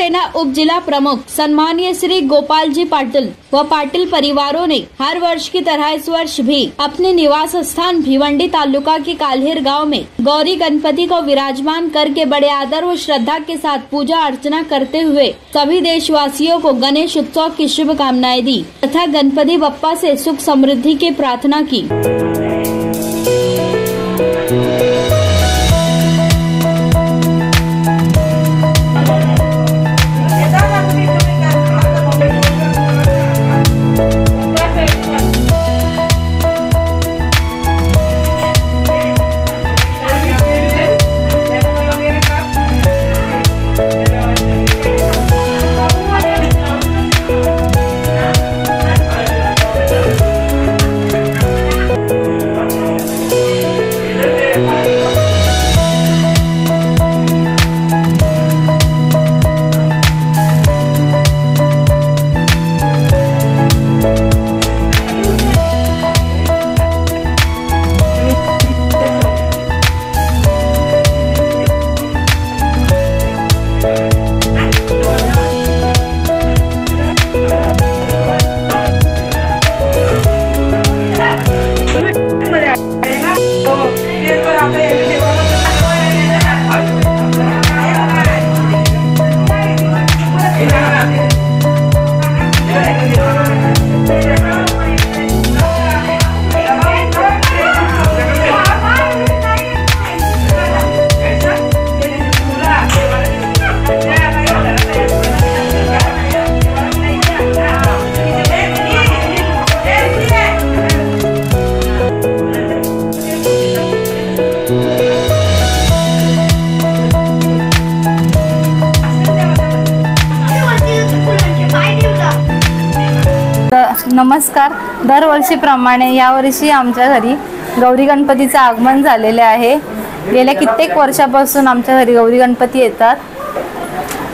शिवसेना उप जिला प्रमुख सम्मानीय श्री गोपाल जी पाटिल व पाटिल परिवारों ने हर वर्ष की तरह इस वर्ष भी अपने निवास स्थान भिवंडी तालुका के काल्हेर गांव में गौरी गणपति को विराजमान करके बड़े आदर व श्रद्धा के साथ पूजा अर्चना करते हुए सभी देशवासियों को गणेश उत्सव की शुभकामनाएं दी तथा गणपति बप्पा से सुख समृद्धि की प्रार्थना की। नमस्कार। दरवर्षीप्रमाणे यावर्षी आमच्या घरी गौरी गणपतीचे आगमन झालेले आहे। गेल्या कित्येक वर्षापासून आमच्या घरी गौरी गणपती येतात,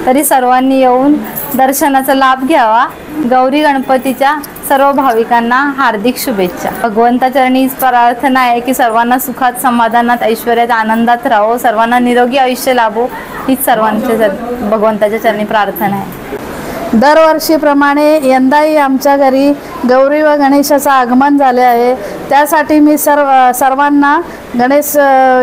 तरी सर्वांनी येऊन दर्शनाचा लाभ घ्यावा। गौरी गणपतीच्या सर्व भाविकांना हार्दिक शुभेच्छा। भगवंताच्या चरणी प्रार्थना आहे की सर्वांना सुखात, समाधानात, ऐश्वर्यात, आनंदात राहो, सर्वांना निरोगी आयुष्य लाभो, हीच सर्वांच्या भगवंताच्या चरणी प्रार्थना आहे। दरवर्षीप्रमाणे यंदाही आमच्या घरी गौरी व गणेशाचं आगमन झाले आहे। त्यासाठी मी सर्वांना गणेश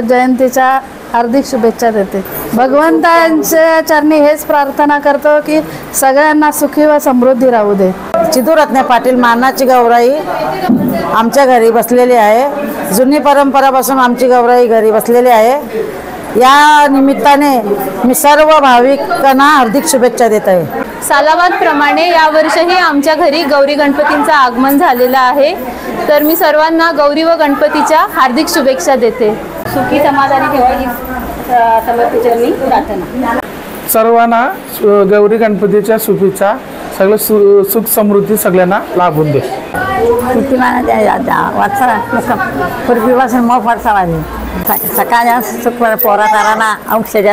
जयंतीच्या हार्दिक शुभेच्छा देते। भगवंतांच्या चरणी हेच प्रार्थना करतो की सगळ्यांना सुखी व समृद्धी राहू दे। चितूरत्न पाटील मानाची गौराई आमच्या घरी बसलेली आहे। जुनी परंपरापासून आमची गौराई घरी बसलेली आहे। या निमित्ताने मी सर्व भाविकांना हार्दिक शुभेच्छा देत आहे। सालाबाद प्रमाणे यावर्षीही आमच्या घरी गौरी गणपतींचं आगमन झालेलं आहे, तर मी सर्वांना गौरी व गणपतीच्या हार्दिक शुभेच्छा देते। सुखी समाधानी ठेवावी समर्पितचरणी प्रार्थना। सर्वांना गौरी गणपतीच्या शुभेच्छा, सगळं सुख समृद्धी सगळ्यांना लाभून दे। पूर्वीपासून मोफत सकाळी सुख पोरा तारांना औषध